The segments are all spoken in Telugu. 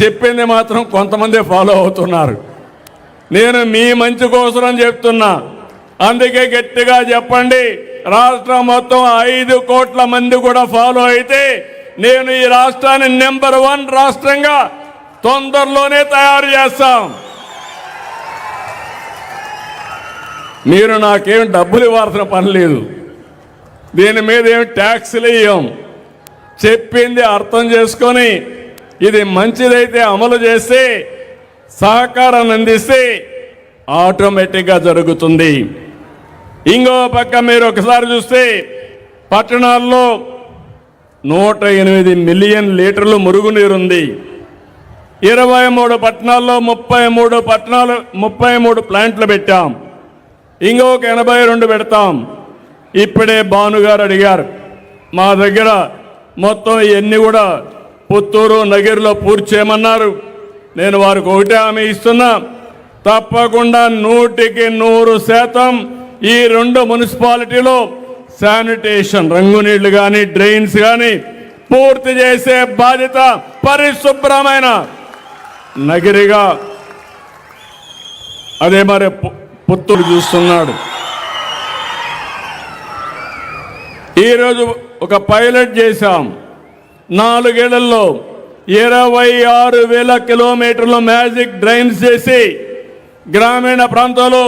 చెప్పింది మాత్రం కొంతమంది ఫాలో అవుతున్నారు. నేను మీ మంచి కోసం చెప్తున్నా. అందుకే గట్టిగా చెప్పండి. రాష్ట్రం మొత్తం 5 కోట్ల మంది కూడా ఫాలో అయితే నేను ఈ రాష్ట్రాన్ని నెంబర్ 1 రాష్ట్రంగా తొందరలోనే తయారు చేస్తాం. మీరు నాకేం డబ్బులు ఇవ్వాల్సిన పని లేదు. దీని మీద ఏం ట్యాక్స్లు ఇవ్వం. చెప్పింది అర్థం చేసుకొని ఇది మంచిదైతే అమలు చేస్తే సహకారాన్ని అందిస్తే ఆటోమేటిక్గా జరుగుతుంది. ఇంకో పక్క మీరు ఒకసారి చూస్తే పట్టణాల్లో 108 మిలియన్ లీటర్లు మురుగునీరుంది. 23 పట్టణాల్లో 33 ప్లాంట్లు పెట్టాం. ఇంకొక 82 పెడతాం. ఇప్పుడే భానుగారు అడిగారు, మా దగ్గర మొత్తం ఇవన్నీ కూడా పుత్తూరు నగిరిలో పూర్తి చేయమన్నారు. నేను వారికి ఒకటే హామీ ఇస్తున్నా, తప్పకుండా 100% ఈ 2 మున్సిపాలిటీలో శానిటేషన్ రంగునీళ్లు కానీ డ్రైన్స్ కానీ పూర్తి చేసే బాధ్యత పరిశుభ్రమైన నగిరిగా అదే మరి పుత్తూరు చూస్తున్నాడు. ఈరోజు ఒక పైలట్ చేశాం. 4 ఏళ్లలో 26,000 కిలోమీటర్లు మ్యాజిక్ డ్రైన్స్ చేసి గ్రామీణ ప్రాంతాల్లో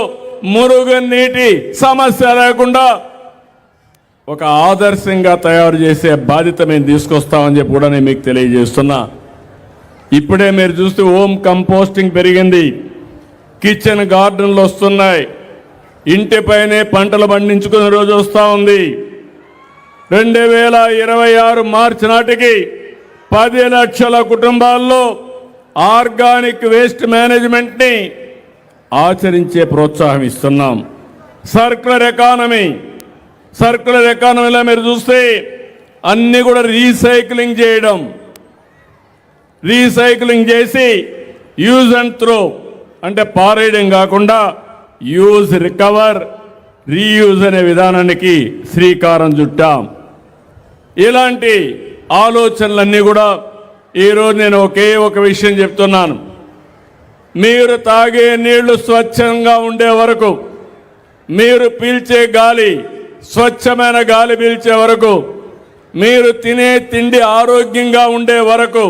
మురుగునీటి సమస్య లేకుండా ఒక ఆదర్శంగా తయారు చేసే బాధ్యత మేము తీసుకొస్తామని చెప్పి కూడా నేను మీకు తెలియజేస్తున్నా. ఇప్పుడే మీరు చూస్తే హోమ్ కంపోస్టింగ్ పెరిగింది, కిచెన్ గార్డెన్లు వస్తున్నాయి, ఇంటిపైనే పంటలు పండించుకునే రోజు వస్తూ ఉంది. 2026 మార్చి నాటికి 10 లక్షల కుటుంబాల్లో ఆర్గానిక్ వేస్ట్ మేనేజ్మెంట్ని ఆచరించే ప్రోత్సాహం ఇస్తున్నాం. సర్క్యులర్ ఎకానమీలో మీరు చూస్తే అన్ని కూడా రీసైక్లింగ్ చేసి యూజ్ అండ్ త్రో అంటే పారేయడం కాకుండా యూజ్, రికవర్, రీయూజ్ అనే విధానానికి శ్రీకారం చుట్టాం. ఇలాంటి ఆలోచనలన్నీ కూడా ఈరోజు నేను ఒక విషయం చెప్తున్నాను. మీరు తాగే నీళ్లు స్వచ్ఛంగా ఉండే వరకు, మీరు పీల్చే గాలి స్వచ్ఛమైన గాలి పీల్చే వరకు, మీరు తినే తిండి ఆరోగ్యంగా ఉండే వరకు,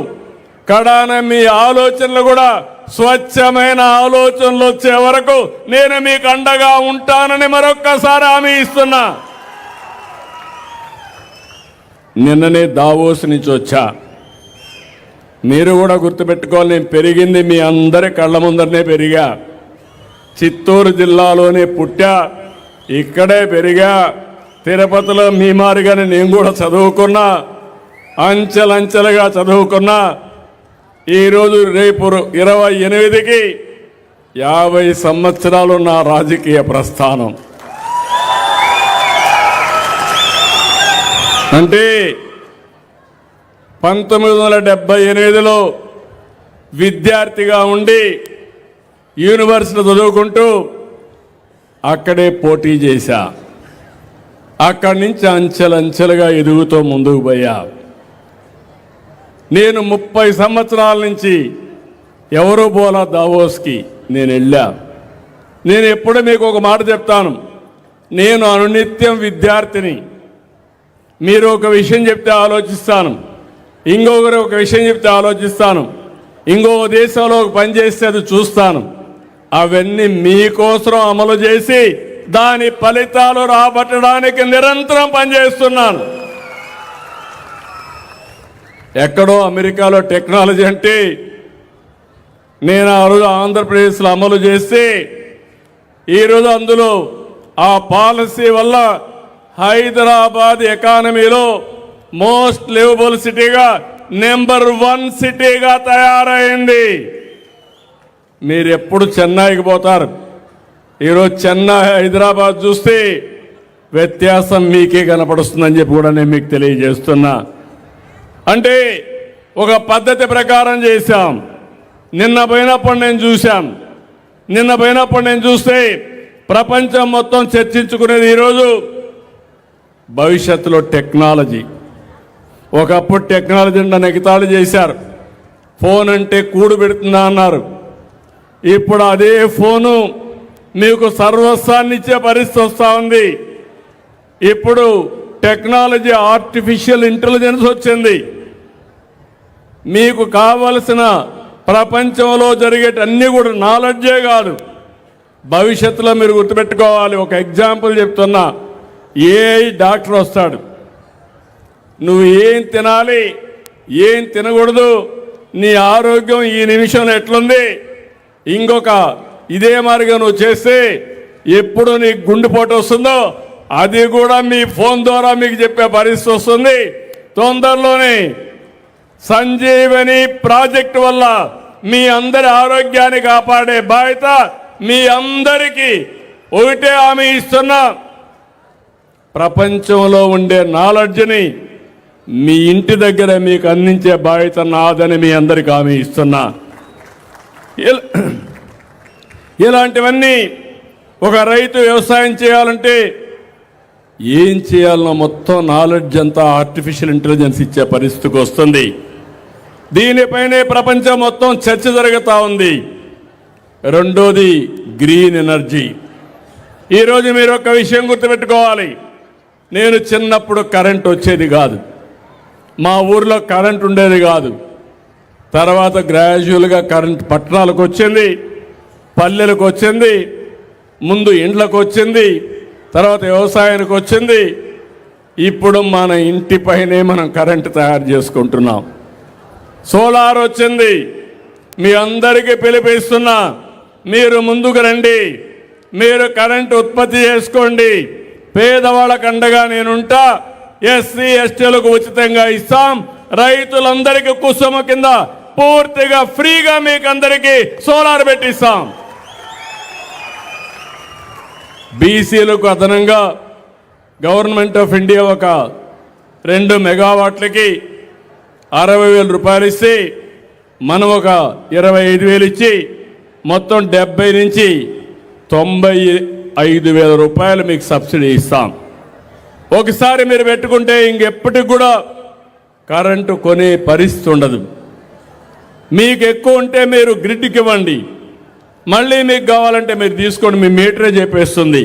కడాన మీ ఆలోచనలు కూడా స్వచ్ఛమైన ఆలోచనలు వచ్చే వరకు నేను మీకు అండగా ఉంటానని మరొక్కసారి హామీ ఇస్తున్నా. నిన్ననే దావోస్ నుంచి వచ్చా. మీరు కూడా గుర్తుపెట్టుకోవాలి, నేను పెరిగింది మీ అందరి కళ్ళ ముందరనే పెరిగా. చిత్తూరు జిల్లాలోనే పుట్టా, ఇక్కడే పెరిగా. తిరుపతిలో మీ మారిగానే నేను కూడా చదువుకున్నా, అంచెలంచెలుగా చదువుకున్నా. ఈరోజు రేపు 28కి 50 సంవత్సరాలు నా రాజకీయ ప్రస్థానం. అంటే 1978లో విద్యార్థిగా ఉండి యూనివర్సిటీ చదువుకుంటూ అక్కడే పోటీ చేశా. అక్కడి నుంచి అంచెలంచెలుగా ఎదుగుతూ ముందుకు పోయా. నేను 30 సంవత్సరాల నుంచి ఎవరూ పోలా దావోస్కి నేను వెళ్ళా. నేను ఎప్పుడు మీకు ఒక మాట చెప్తాను, నేను అనునిత్యం విద్యార్థిని. మీరు ఒక విషయం చెప్తే ఆలోచిస్తాను, ఇంకొకరు ఒక విషయం చెప్తే ఆలోచిస్తాను, ఇంకో దేశంలో ఒక పని చేస్తే అది చూస్తాను. అవన్నీ మీకోసం అమలు చేసి దాని ఫలితాలు రాబట్టడానికి నిరంతరం పనిచేస్తున్నాను. ఎక్కడో అమెరికాలో టెక్నాలజీ అంటే నేను ఆ రోజు ఆంధ్రప్రదేశ్లో అమలు చేస్తే ఈరోజు అందులో ఆ పాలసీ వల్ల హైదరాబాద్ ఎకానమీలో మోస్ట్ లివబుల్ సిటీగా నెంబర్ 1 సిటీగా తయారైంది. మీరు ఎప్పుడు చెన్నైకి పోతారు, ఈరోజు చెన్నై హైదరాబాద్ చూస్తే వ్యత్యాసం మీకే కనపడుస్తుందని చెప్పి కూడా నేను మీకు తెలియజేస్తున్నా. అంటే ఒక పద్ధతి ప్రకారం చేశాం. నిన్న పోయినప్పుడు నేను చూస్తే ప్రపంచం మొత్తం చర్చించుకునేది ఈరోజు భవిష్యత్తులో టెక్నాలజీ. ఒకప్పుడు టెక్నాలజీ నెగతాళి చేశారు. ఫోన్ అంటే కూడు పెడుతుందా అన్నారు. ఇప్పుడు అదే ఫోను మీకు సర్వస్వాన్ని ఇచ్చే పరిస్థితి వస్తూ ఉంది. ఇప్పుడు టెక్నాలజీ ఆర్టిఫిషియల్ ఇంటెలిజెన్స్ వచ్చింది. మీకు కావలసిన ప్రపంచంలో జరిగేటన్నీ కూడా నాలెడ్జే కాదు, భవిష్యత్తులో మీరు గుర్తుపెట్టుకోవాలి. ఒక ఎగ్జాంపుల్ చెప్తున్నా. ఏఐ డాక్టర్ వస్తాడు, నువ్వు ఏం తినాలి, ఏం తినకూడదు, నీ ఆరోగ్యం ఈ నిమిషంలో ఎట్లుంది, ఇంకొక ఇదే మారిగా నువ్వు చేస్తే ఎప్పుడు నీకు గుండెపోటు వస్తుందో అది కూడా మీ ఫోన్ ద్వారా మీకు చెప్పే పరిస్థితి వస్తుంది. తొందరలోనే సంజీవని ప్రాజెక్టు వల్ల మీ అందరి ఆరోగ్యాన్ని కాపాడే బాధ్యత మీ అందరికీ. ఒకటే హామీ ఇస్తున్నా, ప్రపంచంలో ఉండే నాలెడ్జ్ని మీ ఇంటి దగ్గర మీకు అందించే బాధ్యత నాదని మీ అందరికీ హామీ ఇస్తున్నా. ఇలాంటివన్నీ ఒక రైతు వ్యవసాయం చేయాలంటే ఏం చేయాలనో మొత్తం నాలెడ్జ్ అంతా ఆర్టిఫిషియల్ ఇంటెలిజెన్స్ ఇచ్చే పరిస్థితికి వస్తుంది. దీనిపైనే ప్రపంచం మొత్తం చర్చ జరుగుతూ ఉంది. రెండోది గ్రీన్ ఎనర్జీ. ఈరోజు మీరు ఒక విషయం గుర్తుపెట్టుకోవాలి. నేను చిన్నప్పుడు కరెంట్ వచ్చేది కాదు, మా ఊర్లో కరెంట్ ఉండేది కాదు. తర్వాత గ్రాడ్యువల్గా కరెంట్ పట్టణాలకు వచ్చింది, పల్లెలకు వచ్చింది, ముందు ఇండ్లకు వచ్చింది, తర్వాత వ్యవసాయానికి వచ్చింది. ఇప్పుడు మన ఇంటిపైనే మనం కరెంటు తయారు చేసుకుంటున్నాం. సోలార్ వచ్చింది. మీ అందరికీ పిలిపిస్తున్నా, మీరు ముందుకు రండి, మీరు కరెంటు ఉత్పత్తి చేసుకోండి. పేదవాళ్ళకు అండగా నేనుంటా. ఎస్సీ ఎస్టీలకు ఉచితంగా ఇస్తాం. రైతులందరికీ కుసుమ కింద పూర్తిగా ఫ్రీగా మీకు అందరికీ సోలార్ పెట్టిస్తాం. బీసీలకు అదనంగా గవర్నమెంట్ ఆఫ్ ఇండియా ఒక 2 మెగావాట్లకి 60,000 రూపాయలు ఇస్తే మనం ఒక 25,000 ఇచ్చి మొత్తం 70 నుంచి 95,000 రూపాయలు మీకు సబ్సిడీ ఇస్తాం. ఒకసారి మీరు పెట్టుకుంటే ఇంకెప్పటికి కూడా కరెంటు కొనే పరిస్థితి ఉండదు. మీకు ఎక్కువ ఉంటే మీరు గ్రిడ్కి ఇవ్వండి, మళ్ళీ మీకు కావాలంటే మీరు తీసుకోండి, మీ మీటరే చెప్పేస్తుంది.